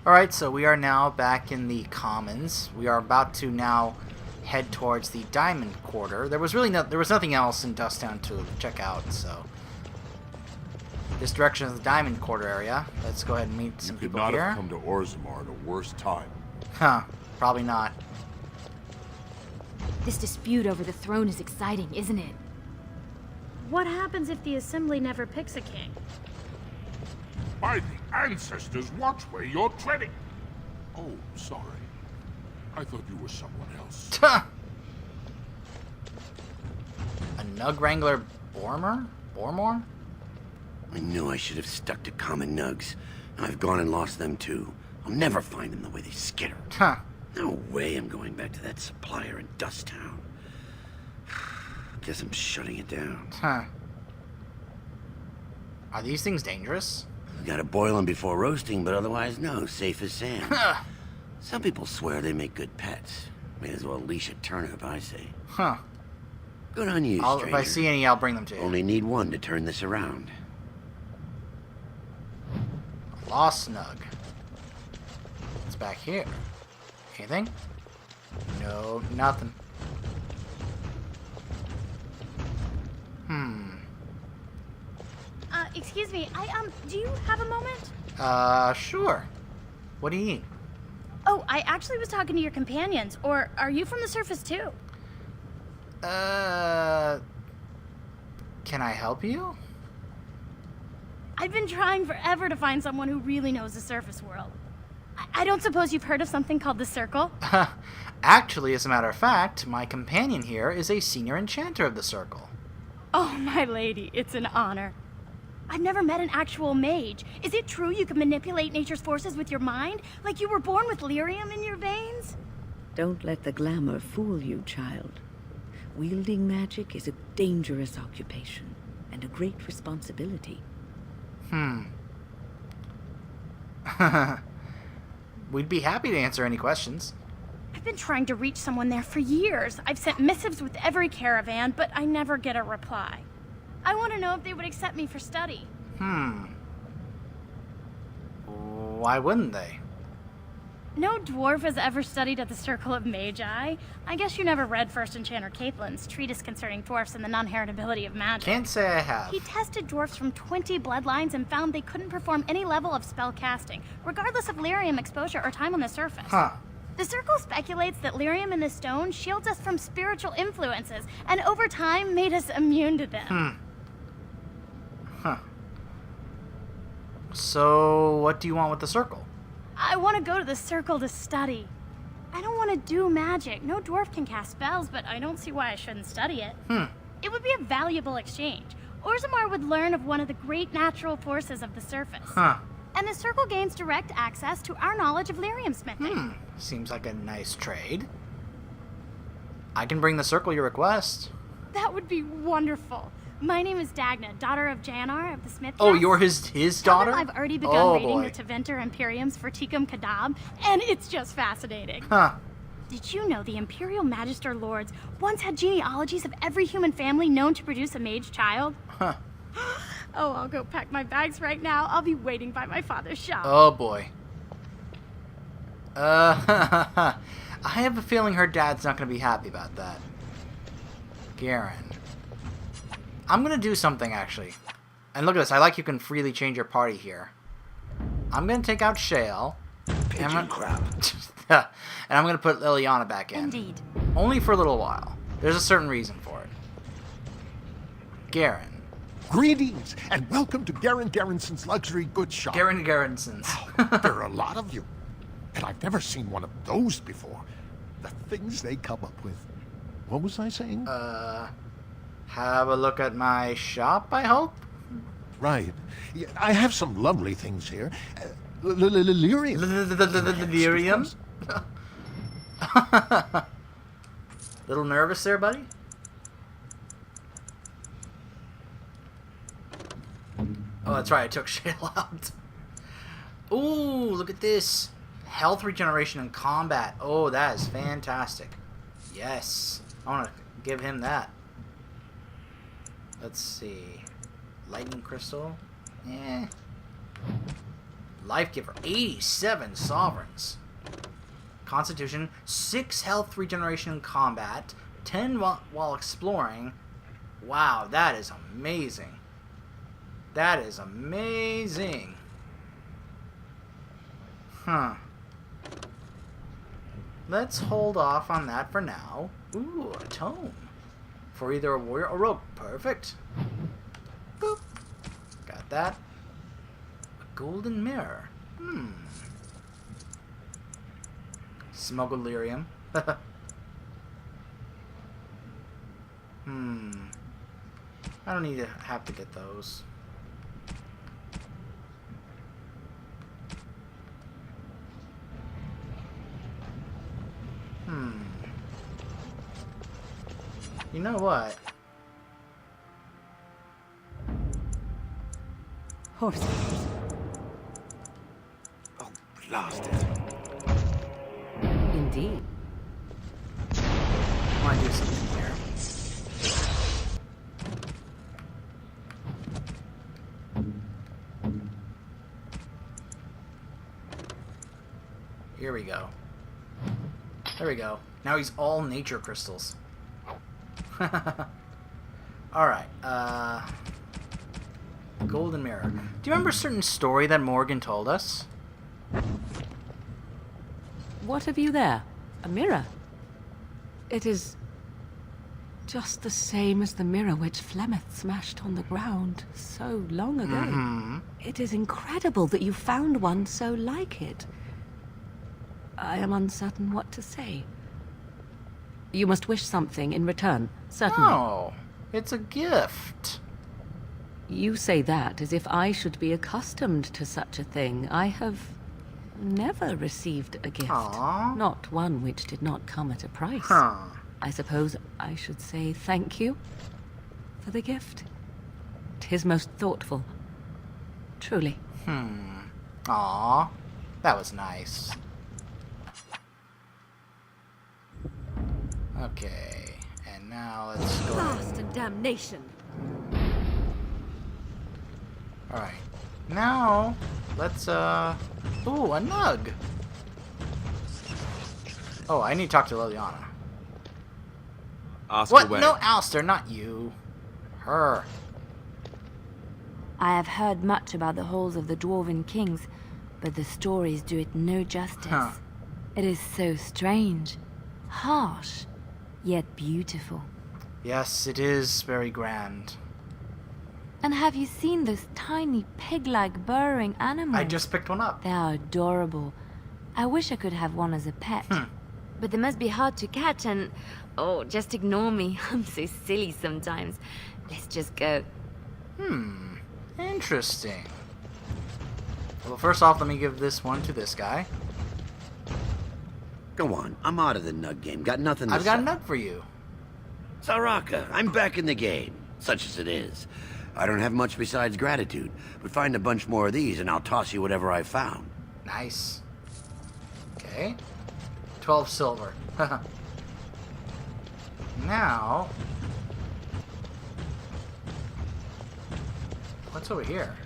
Alright, so we are now back in the Commons. We are about to now head towards the Diamond Quarter. There was nothing else in Dusttown to check out, so this direction is the Diamond Quarter area. Let's go ahead and meet some people here. You could not here. have come to Orzammar at a worse time. Huh, probably not. This dispute over the throne is exciting, isn't it? What happens if the Assembly never picks a king? By the ancestors, watch where you're treading. Oh, sorry. I thought you were someone else. A Nug Wrangler Bormor? I knew I should have stuck to common nugs. And I've gone and lost them too. I'll never find them the way they skitter. Huh. No way I'm going back to that supplier in Dusttown. Guess I'm shutting it down. Huh. Are these things dangerous? Gotta boil them before roasting, but otherwise no, safe as sand. Some people swear they make good pets. May as well leash a turnip, I say. Huh. Good on you, stranger. If I see any, I'll bring them to you. Only need one to turn this around. Lost Nug. What's back here? Anything? No, nothing. Excuse me, do you have a moment? Sure. What do you need? Oh, I actually was talking to your companions, or are you from the surface too? Can I help you? I've been trying forever to find someone who really knows the surface world. I don't suppose you've heard of something called the Circle? Actually, as a matter of fact, my companion here is a senior enchanter of the Circle. Oh, my lady, it's an honor. I've never met an actual mage. Is it true you can manipulate nature's forces with your mind? Like you were born with lyrium in your veins? Don't let the glamour fool you, child. Wielding magic is a dangerous occupation, and a great responsibility. We'd be happy to answer any questions. I've been trying to reach someone there for years. I've sent missives with every caravan, but I never get a reply. I want to know if they would accept me for study. Why wouldn't they? No dwarf has ever studied at the Circle of Magi. I guess you never read First Enchanter Caitlin's treatise concerning dwarfs and the non-heritability of magic. Can't say I have. He tested dwarfs from 20 bloodlines and found they couldn't perform any level of spell casting, regardless of lyrium exposure or time on the surface. The Circle speculates that lyrium in the stone shields us from spiritual influences, and over time made us immune to them. So, what do you want with the Circle? I want to go to the Circle to study. I don't want to do magic. No dwarf can cast spells, but I don't see why I shouldn't study it. It would be a valuable exchange. Orzammar would learn of one of the great natural forces of the surface. And the Circle gains direct access to our knowledge of lyrium smithing. Seems like a nice trade. I can bring the Circle your request. That would be wonderful. My name is Dagna, daughter of Janar of the Smith. Oh, you're his daughter? I've already begun reading the Tevinter Imperiums for Tikum Kadab, and it's just fascinating. Did you know the Imperial Magister Lords once had genealogies of every human family known to produce a mage child? Oh, I'll go pack my bags right now. I'll be waiting by my father's shop. Oh, boy. I have a feeling her dad's not going to be happy about that. Garen. I'm going to do something, actually. And look at this. I like you can freely change your party here. I'm going to take out Shale. Pigeon crap. And I'm going to put Liliana back in. Indeed. Only for a little while. There's a certain reason for it. Garen. Greetings, and welcome to Garen Garrison's Luxury Goods Shop. Garen Garrison's. There are a lot of you, and I've never seen one of those before. The things they come up with. What was I saying? Have a look at my shop, I hope? Right. Yeah, I have some lovely things here. Lyrium. Lyrium? Little nervous there, buddy? Oh, that's right. I took Shale out. Ooh, look at this. Health regeneration in combat. Oh, that is fantastic. Yes. I want to give him that. Let's see. Lightning crystal. Eh. Life Giver, 87 sovereigns. Constitution, 6 health regeneration in combat, 10 while exploring. Wow, that is amazing. That is amazing. Huh. Let's hold off on that for now. Ooh, a tome. For either a warrior or rogue. Perfect. Boop. Got that. A golden mirror. Smuggled lyrium. I don't need to have to get those. You know what? Horses. Oh, blast it. Indeed. I want to do something here. Here we go. There we go. Now he's all nature crystals. Alright, golden mirror. Do you remember a certain story that Morgan told us? What have you there? A mirror? It is just the same as the mirror which Flemeth smashed on the ground so long ago. It is incredible that you found one so like it. I am uncertain what to say. You must wish something in return, certainly. No, it's a gift. You say that as if I should be accustomed to such a thing. I have never received a gift. Aww. Not one which did not come at a price. Huh. I suppose I should say thank you for the gift. 'Tis most thoughtful. Truly. Aw, that was nice. Okay, and now let's go. Blast and damnation. Alright. Now, let's, ooh, a nug! Oh, I need to talk to Liliana. Ask What? away. No, Alistair, not you. Her. I have heard much about the halls of the Dwarven Kings, but the stories do it no justice. Huh. It is so strange, harsh, yet beautiful. Yes, it is very grand. And have you seen those tiny pig-like burrowing animals? I just picked one up. They are adorable. I wish I could have one as a pet. But they must be hard to catch and... Oh, just ignore me. I'm so silly sometimes. Let's just go. Interesting. Well, first off, let me give this one to this guy. Go on, I'm out of the nug game. Got nothing to I've got a say. nug for you. Saraka, I'm back in the game, such as it is. I don't have much besides gratitude, but find a bunch more of these and I'll toss you whatever I found. Nice. Okay. 12 silver. Now... What's over here?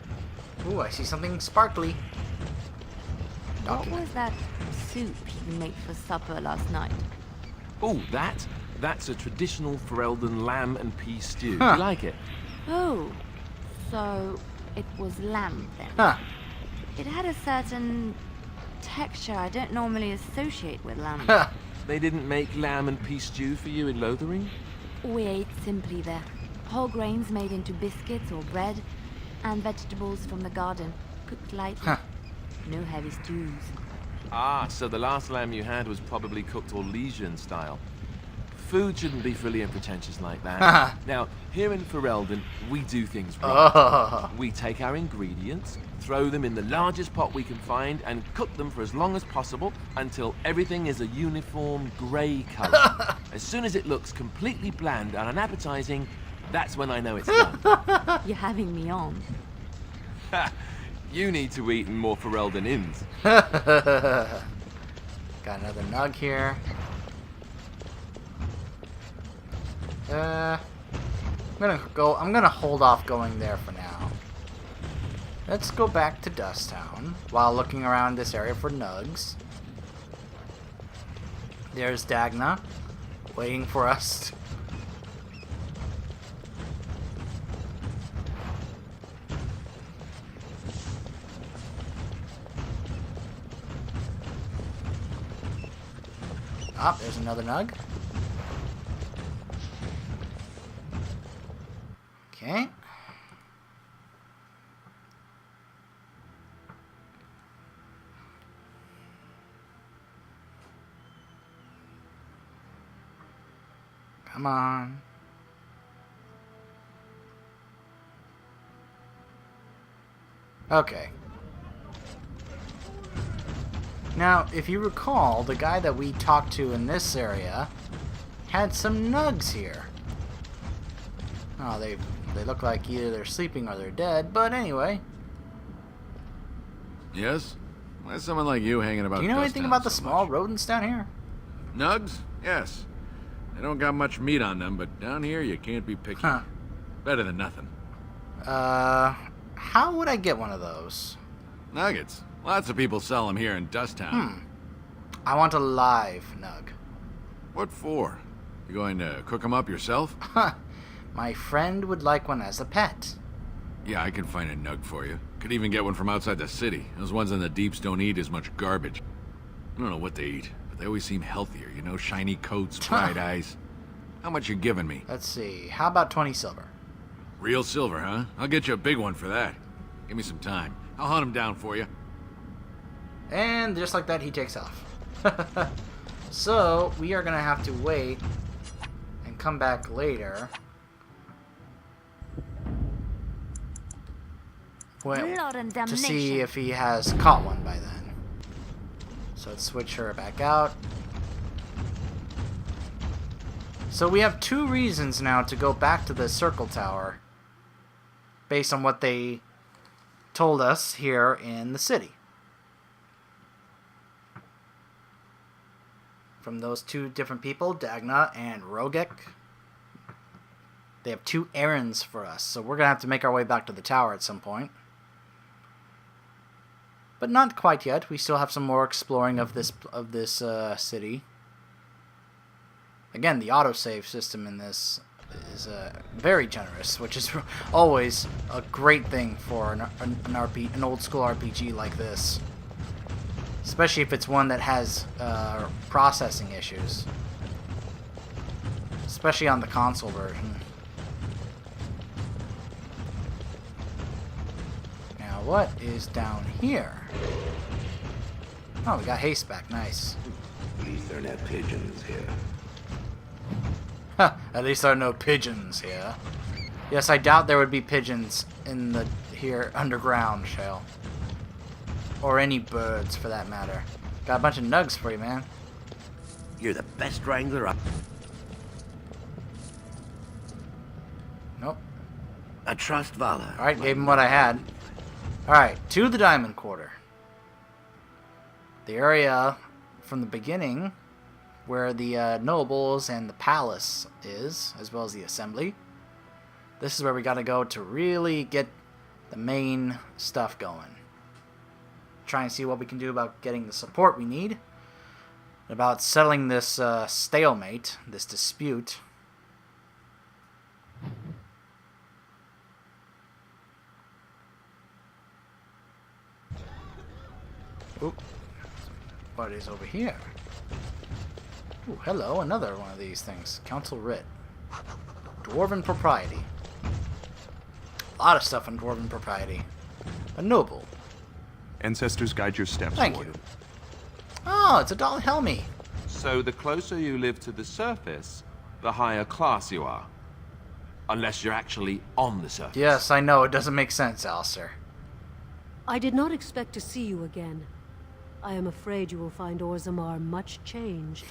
Ooh, I see something sparkly. What Document. was that soup you made for supper last night? Oh, that's a traditional Ferelden lamb and pea stew. Huh. Do you like it? Oh, so it was lamb then. Huh. It had a certain texture I don't normally associate with lamb. Huh. They didn't make lamb and pea stew for you in Lothering? We ate simply there. Whole grains made into biscuits or bread, and vegetables from the garden, cooked lightly. Huh. No heavy stews. Ah, so the last lamb you had was probably cooked Orlesian style. Food shouldn't be frilly and pretentious like that. Now, here in Ferelden, we do things right. Oh. We take our ingredients, throw them in the largest pot we can find, and cook them for as long as possible until everything is a uniform grey colour. As soon as it looks completely bland and unappetizing, that's when I know it's done. You're having me on. You need to eat in more Ferelden inns. Got another nug here. I'm gonna hold off going there for now. Let's go back to Dust Town while looking around this area for nugs. There's Dagna, waiting for us. Ah, there's another nug. Okay. Come on. Okay. Now, if you recall, the guy that we talked to in this area had some nugs here. Oh, they look like either they're sleeping or they're dead, but anyway. Yes? Why is someone like you hanging about? Do you know anything Dusttown about the so small much? rodents down here? Nugs? Yes. They don't got much meat on them, but down here you can't be picky. Huh. Better than nothing. How would I get one of those? Nuggets. Lots of people sell them here in Dusttown. I want a live nug. What for? You going to cook them up yourself? My friend would like one as a pet. Yeah, I can find a nug for you. Could even get one from outside the city. Those ones in the deeps don't eat as much garbage. I don't know what they eat, but they always seem healthier, you know? Shiny coats, bright eyes. How much you giving me? Let's see. How about 20 silver? Real silver, huh? I'll get you a big one for that. Give me some time. I'll hunt him down for you. And just like that, he takes off. So, we are going to have to wait and come back later. Blood and To see damnation. if he has caught one by then. So let's switch her back out. So we have 2 reasons now to go back to the Circle Tower based on what they told us here in the city. From those 2 different people, Dagna and Rogek. They have 2 errands for us, so we're going to have to make our way back to the tower at some point. But not quite yet. We still have some more exploring of this city. Again, the autosave system in this is very generous, which is always a great thing for an old school RPG like this. Especially if it's one that has processing issues. Especially on the console version. Now, what is down here? Oh, we got haste back. Nice. At least there are no pigeons here. At least there are no pigeons here. Yes, I doubt there would be pigeons in the here underground, Shale. Or any birds, for that matter. Got a bunch of nugs for you, man. You're the best wrangler Nope. I trust Vala. Alright, gave him what I had. Alright, to the Diamond Quarter. The area from the beginning where the nobles and the palace is, as well as the assembly. This is where we gotta go to really get the main stuff going. Try and see what we can do about getting the support we need. About settling this stalemate, this dispute. Oop. What is over here? Ooh, hello, another one of these things. Council Writ. Dwarven Propriety. A lot of stuff in Dwarven Propriety. A noble. Ancestors guide your steps. Thank you. Oh, it's a Dal Helmi. So the closer you live to the surface, the higher class you are. Unless you're actually on the surface. Yes, I know, it doesn't make sense, Alistair. I did not expect to see you again. I am afraid you will find Orzammar much changed.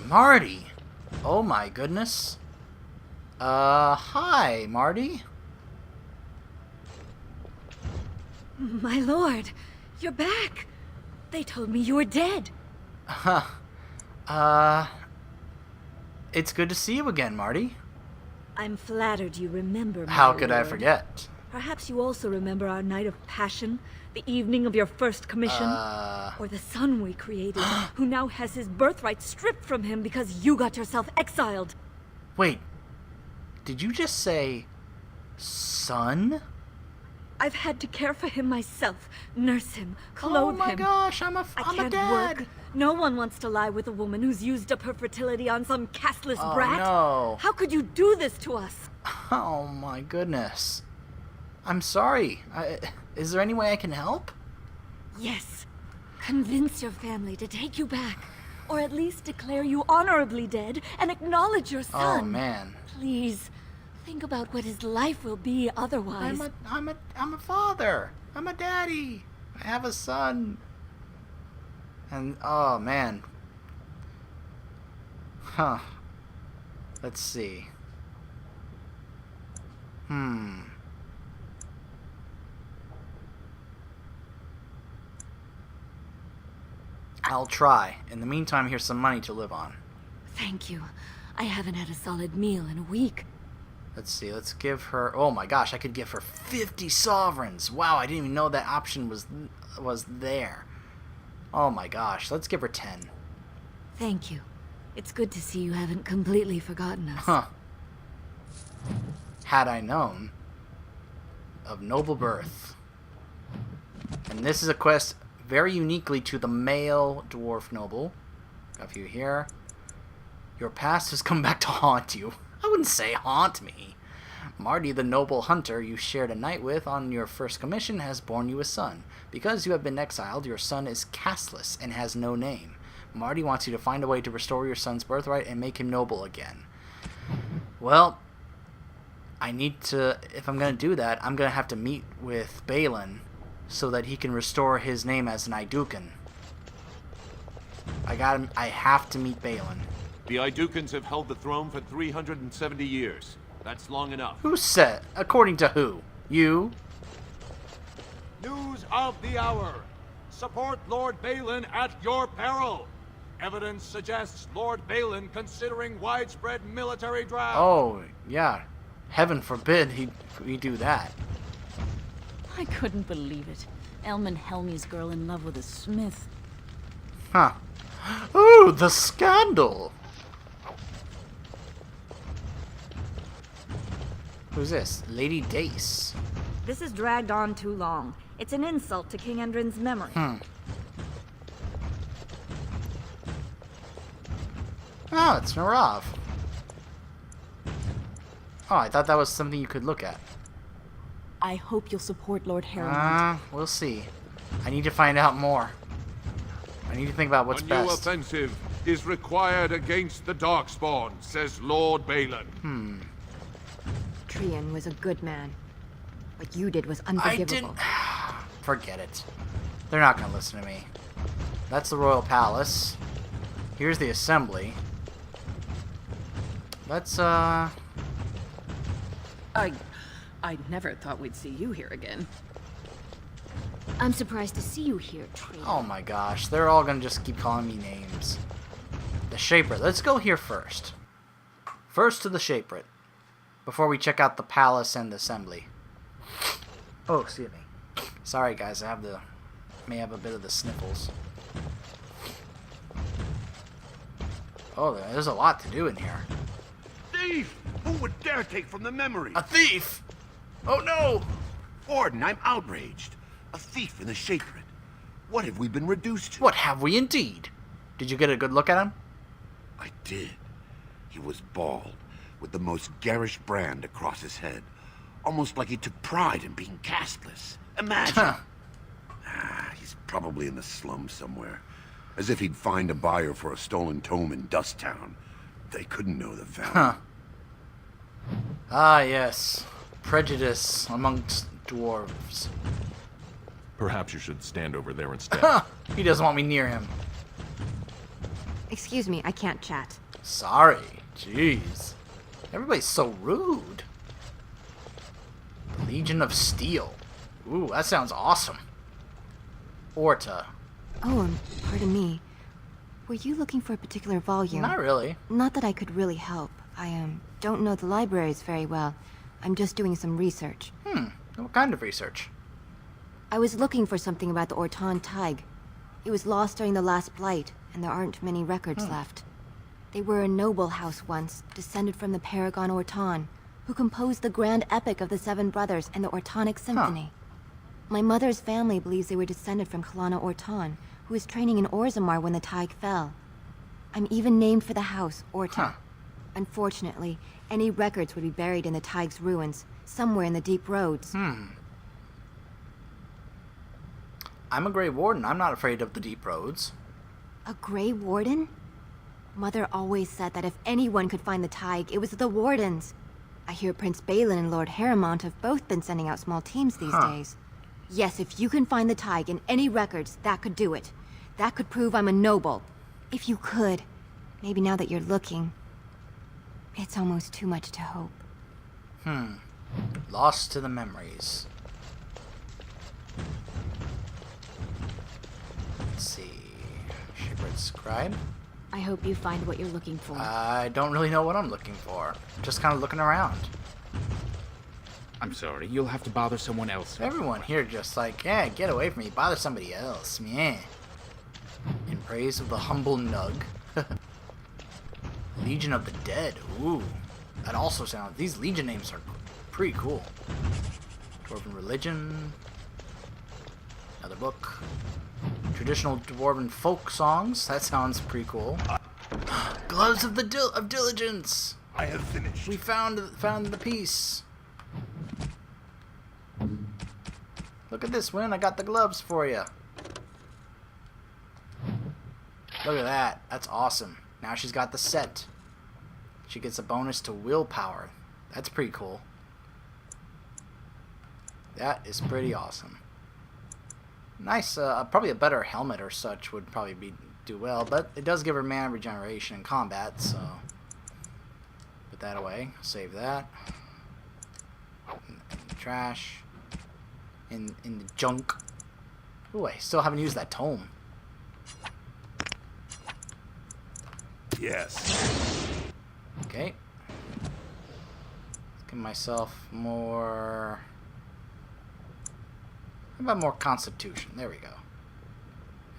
Marty! Oh my goodness. Hi, Marty. My lord, you're back. They told me you were dead. It's good to see you again, Marty. I'm flattered you remember me. How could I forget? Perhaps you also remember our night of passion, the evening of your first commission, or the son we created, who now has his birthright stripped from him because you got yourself exiled. Wait, did you just say son? I've had to care for him myself, nurse him, clothe him. Oh my gosh, I'm a can't dad. Work. No one wants to lie with a woman who's used up her fertility on some castless Oh, brat. no. How could you do this to us? Oh my goodness. I'm sorry. Is there any way I can help? Yes. Convince your family to take you back. Or at least declare you honorably dead and acknowledge your son. Oh man. Please, think about what his life will be otherwise. I'm a father. I'm a daddy. I have a son. And oh man. Huh. Let's see. I'll try. In the meantime, here's some money to live on. Thank you. I haven't had a solid meal in a week. Let's see, let's give her... Oh my gosh, I could give her 50 sovereigns! Wow, I didn't even know that option was there. Oh my gosh, let's give her 10. Thank you. It's good to see you haven't completely forgotten us. Huh. Had I known. Of noble birth. And this is a quest very uniquely to the male dwarf noble. Got a few here. Your past has come back to haunt you. I wouldn't say haunt me. Marty, the noble hunter you shared a night with on your first commission, has borne you a son. Because you have been exiled, your son is castless and has no name. Marty wants you to find a way to restore your son's birthright and make him noble again. Well, I need to... If I'm going to do that, I'm going to have to meet with Balin so that he can restore his name as an Idouken. I have to meet Balin. The Idoukens have held the throne for 370 years. That's long enough. Who said? According to who? You? News of the hour. Support Lord Balin at your peril. Evidence suggests Lord Balin considering widespread military draft. Oh, yeah. Heaven forbid he do that. I couldn't believe it. Elman Helmy's girl in love with a smith. Huh. Ooh, the scandal! Who's this? Lady Dace. This has dragged on too long. It's an insult to King Endrin's memory. Oh, it's Narav. Oh, I thought that was something you could look at. I hope you'll support Lord Harrowmont. We'll see. I need to find out more. I need to think about what's A new best. offensive is required against the Darkspawn, says Lord Balin. Trian was a good man. What you did was unforgivable. Forget it. They're not gonna listen to me. That's the Royal Palace. Here's the Assembly. Let's, I never thought we'd see you here again. I'm surprised to see you here, Trian. Oh my gosh, they're all gonna just keep calling me names. The Shaper. Let's go here first. First to the Shaper. Before we check out the Palace and the Assembly. Oh, excuse me. Sorry guys, may have a bit of the sniffles. Oh, there's a lot to do in here. Thief! Who would dare take from the memory? A thief! Oh no! Warden, I'm outraged. A thief in the Shapered. What have we been reduced to? What have we indeed? Did you get a good look at him? I did. He was bald, with the most garish brand across his head. Almost like he took pride in being castless. Imagine! He's probably in the slums somewhere. As if he'd find a buyer for a stolen tome in Dust Town. They couldn't know the value. Ah, yes. Prejudice amongst dwarves. Perhaps you should stand over there instead. He doesn't want me near him. Excuse me, I can't chat. Sorry. Jeez. Everybody's so rude. Legion of Steel. Ooh, that sounds awesome. Orta. Oh, pardon me. Were you looking for a particular volume? Not really. Not that I could really help, I don't know the libraries very well. I'm just doing some research. What kind of research? I was looking for something about the Orton Tig. It was lost during the last Blight, and there aren't many records left. They were a noble house once, descended from the Paragon Orton, who composed the grand epic of the Seven Brothers and the Ortonic Symphony. My mother's family believes they were descended from Kalana Orton, who was training in Orzammar when the Tig fell. I'm even named for the house, Orton. Unfortunately, any records would be buried in the Tig's ruins, somewhere in the deep roads. I'm a Grey Warden. I'm not afraid of the deep roads. A Grey Warden? Mother always said that if anyone could find the Tig, it was the Wardens. I hear Prince Balin and Lord Harrimont have both been sending out small teams these days. Yes, if you can find the Tig in any records, that could do it. That could prove I'm a noble. If you could. Maybe now that you're looking. It's almost too much to hope. Lost to the memories. Let's see. Shepherd Scribe. I hope you find what you're looking for. I don't really know what I'm looking for. Just kind of looking around. I'm sorry, you'll have to bother someone else. Everyone here just like, yeah, get away from me. Bother somebody else. Meh. In praise of the humble Nug. Legion of the Dead. Ooh. That also sounds... These Legion names are pretty cool. Dwarven Religion. Another book. Traditional Dwarven folk songs. That sounds pretty cool. Gloves of the Diligence. I have finished. We found the piece. Look at this, Win. I got the gloves for you. Look at that. That's awesome. Now she's got the set. She gets a bonus to willpower. That's pretty cool. That is pretty awesome. Nice. Probably a better helmet or such would probably do well, but it does give her mana regeneration in combat, so put that away. Save that. In the trash. In the junk. Ooh, I still haven't used that tome. Yes. Okay. Give myself more... How about more Constitution? There we go.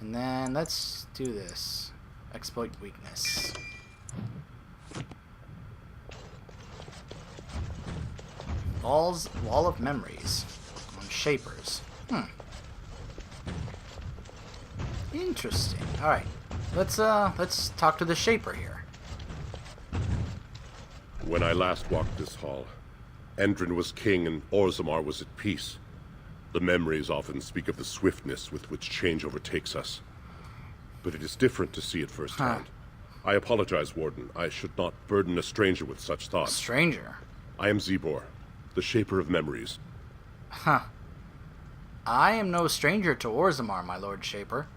And then let's do this. Exploit weakness. Wall of Memories. On Shapers. Interesting. Alright. Let's talk to the Shaper here. When I last walked this hall, Endrin was king and Orzammar was at peace. The memories often speak of the swiftness with which change overtakes us. But it is different to see it firsthand. I apologize, Warden. I should not burden a stranger with such thoughts. Stranger? I am Zebor, the Shaper of Memories. I am no stranger to Orzammar, my Lord Shaper.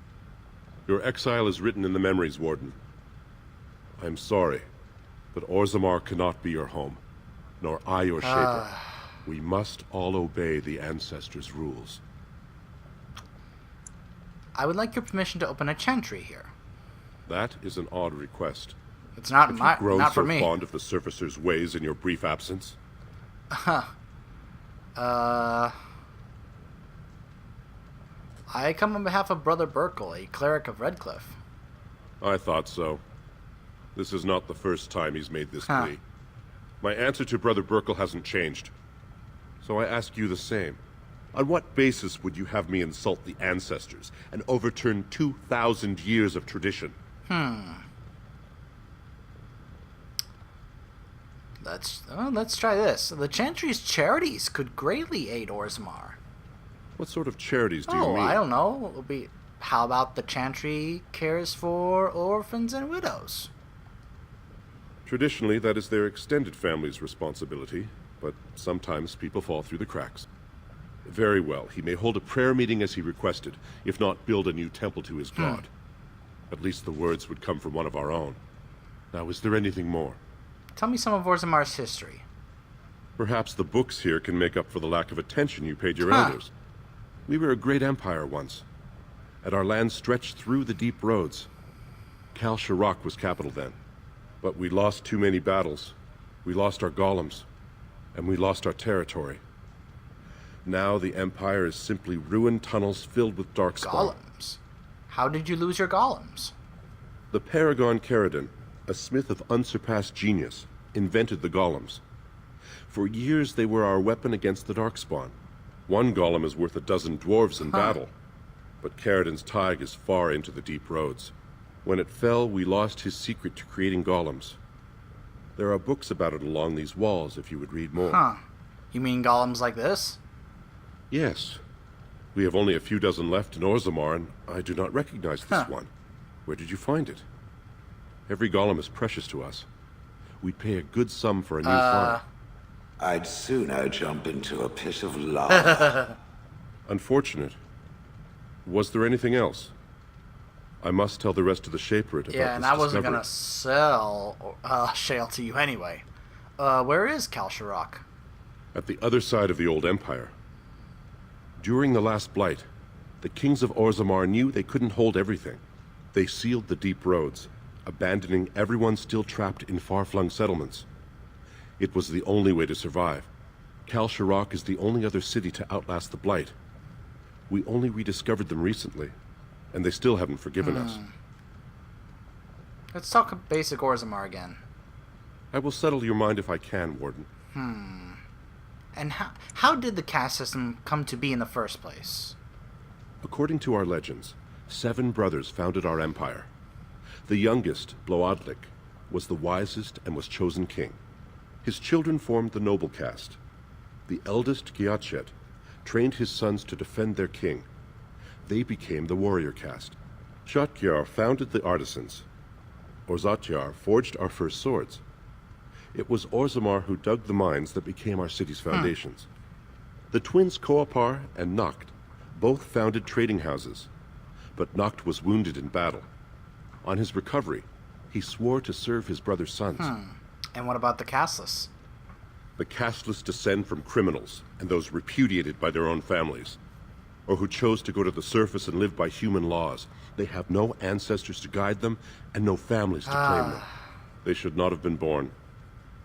Your exile is written in the memories, Warden. I am sorry, but Orzammar cannot be your home, nor I your Shaper. We must all obey the Ancestors' rules. I would like your permission to open a chantry here. That is an odd request. It's not Have my, you grown not so for me. fond of the Surfacer's ways in your brief absence? I come on behalf of Brother Burkle, a cleric of Redcliffe. I thought so. This is not the first time he's made this plea. My answer to Brother Burkle hasn't changed. So I ask you the same. On what basis would you have me insult the Ancestors and overturn 2,000 years of tradition? Let's try this. The Chantry's charities could greatly aid Orzammar. What sort of charities do you mean? I don't know. How about the Chantry cares for orphans and widows? Traditionally, that is their extended family's responsibility, but sometimes people fall through the cracks. Very well, he may hold a prayer meeting as he requested, if not build a new temple to his god. At least the words would come from one of our own. Now, is there anything more? Tell me some of Orzammar's history. Perhaps the books here can make up for the lack of attention you paid your elders. We were a great empire once, and our land stretched through the deep roads. Kal Sharok was capital then, but we lost too many battles, We lost our golems, and we lost our territory. Now the Empire is simply ruined tunnels filled with darkspawn. Golems? How did you lose your golems? The Paragon Caridin, a smith of unsurpassed genius, invented the golems. For years they were our weapon against the darkspawn. One golem is worth a dozen dwarves in battle, but Caridin's Tig is far into the deep roads. When it fell, we lost his secret to creating golems. There are books about it along these walls if you would read more. Huh. You mean golems like this? Yes. We have only a few dozen left in Orzammar, and I do not recognize this one. Where did you find it? Every golem is precious to us. We'd pay a good sum for a new farm. I'd sooner jump into a pit of lava. Unfortunate. Was there anything else? I must tell the rest of the Shaperate about Yeah, and this I wasn't discovery. gonna sell Shale to you anyway. Where is Kalsharok? At the other side of the old empire. During the last blight, the kings of Orzammar knew they couldn't hold everything. They sealed the deep roads, abandoning everyone still trapped in far-flung settlements. It was the only way to survive. Kalsharok is the only other city to outlast the blight. We only rediscovered them recently, and they still haven't forgiven us. Let's talk basic Orzammar again. I will settle your mind if I can, Warden. And how did the caste system come to be in the first place? According to our legends, 7 brothers founded our empire. The youngest, Bloadlik, was the wisest and was chosen king. His children formed the noble caste. The eldest, Giachet, trained his sons to defend their king. They became the warrior caste. Shotgyar founded the artisans. Orzatyar forged our first swords. It was Orzammar who dug the mines that became our city's foundations. The twins Koapar and Noct both founded trading houses, but Noct was wounded in battle. On his recovery, he swore to serve his brother's sons. And what about the casteless? The casteless descend from criminals and those repudiated by their own families, or who chose to go to the surface and live by human laws. They have no ancestors to guide them and no families to claim them. They should not have been born.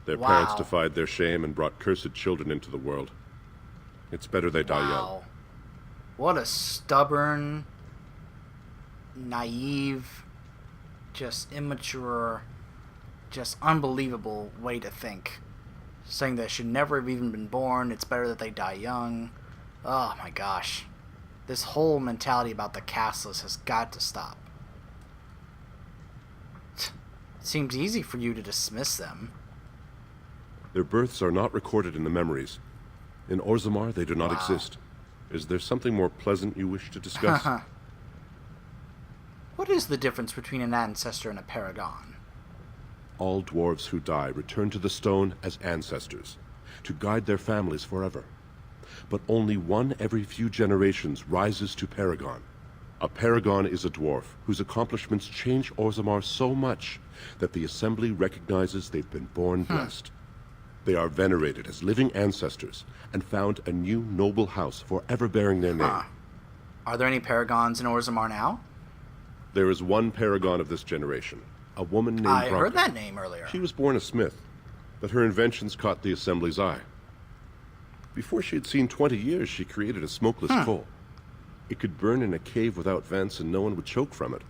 Their parents defied their shame and brought cursed children into the world. It's better they die young. What a stubborn, naive, just immature, just unbelievable way to think. Saying they should never have even been born, it's better that they die young. Oh my gosh. This whole mentality about the casteless has got to stop. It seems easy for you to dismiss them. Their births are not recorded in the memories. In Orzammar, they do not exist. Is there something more pleasant you wish to discuss? What is the difference between an ancestor and a paragon? All dwarves who die return to the stone as ancestors, to guide their families forever. But only one every few generations rises to paragon. A paragon is a dwarf whose accomplishments change Orzammar so much that the Assembly recognizes they've been born blessed. They are venerated as living ancestors and found a new noble house forever bearing their name. Are there any paragons in Orzammar now? There is one paragon of this generation, a woman named I heard Bronca. that name earlier. She was born a smith, but her inventions caught the Assembly's eye. Before she had seen 20 years, she created a smokeless coal. It could burn in a cave without vents and no one would choke from it.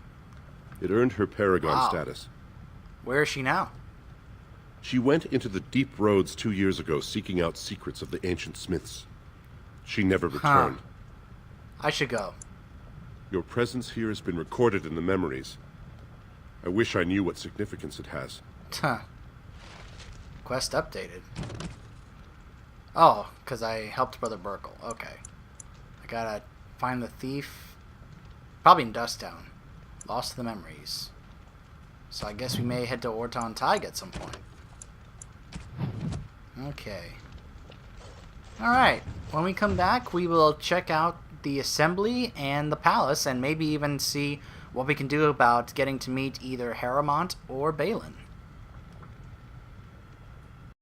It earned her paragon status. Where is she now? She went into the deep roads 2 years ago seeking out secrets of the ancient smiths. She never returned. I should go. Your presence here has been recorded in the memories. I wish I knew what significance it has. Quest updated. Oh, because I helped Brother Burkle. Okay. I gotta find the thief. Probably in Dusttown. Lost the memories. So I guess we may head to Orton Tig at some point. Okay. Alright. When we come back, we will check out the Assembly and the Palace, and maybe even see what we can do about getting to meet either Harrimont or Balin.